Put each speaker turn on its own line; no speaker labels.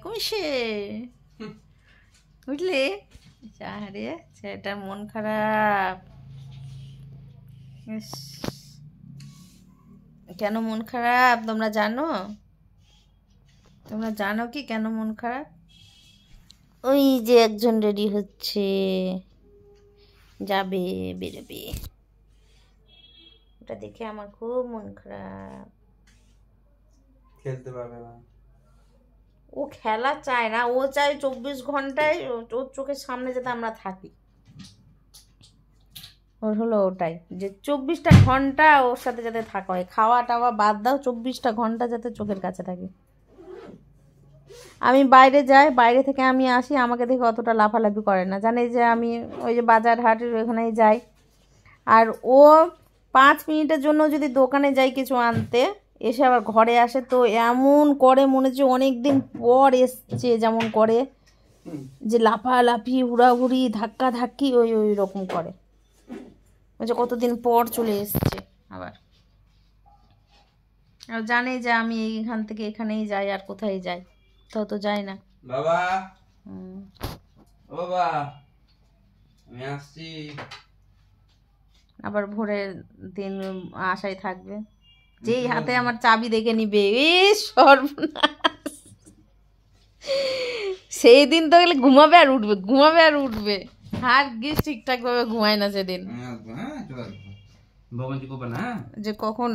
কুমিশে বুঝলি? রে ছেলেটা মন খারাপ। কেন মন খারাপ তোমরা জানো? তোমরা জানো কি কেন মন খারাপ? ওই যে একজন রেডি হচ্ছে, যাবে, বেরোবে, ওটা দেখে আমার খুব মন খারাপ।
খেলতে পারবে না।
ও খেলা চায় না, ও চায় 24 ঘন্টায় ওর চোখের সামনে যাতে আমরা থাকি। ওর হলো ওটাই, যে 24টা ঘন্টা ওর সাথে যাতে থাকা হয়, খাওয়া টাওয়া বাদ দাও, 24টা ঘন্টা যাতে চোখের কাছে থাকি। আমি বাইরে যাই, বাইরে থেকে আমি আসি, আমাকে দেখে অতটা লাফালাফি করে না, জানে যে আমি ওই যে বাজার হাটের ওখানেই যাই। আর ও 5 মিনিটের জন্য যদি দোকানে যাই কিছু আনতে, এসে আবার ঘরে আসে তো এমন করে মনে হচ্ছে অনেক দিন পর এসছে, যেমন করে যে লাফালাফি হুড়াহুড়ি ধাক্কা ধাক্কি ওই ওই রকম করে, বলছে কতদিন পর চলে এসছে। আবার আর জানে যে আমি এইখান থেকে এখানেই যাই, আর কোথায় যাই, তো যাই না।
বাবা, ও বাবা, আমি আসছি।
আবার ভোরের দিন আশায় থাকবে, যেই হাতে আমার চাবি দেখে নিবে, সর্বনাশ, সেই দিন তো গেলে ঘুমাবে আর উঠবে, ঘুমাবে আর উঠবে, আর গিয়ে ঠিকঠাক ভাবে ঘুমায় না সেদিন,
যে কখন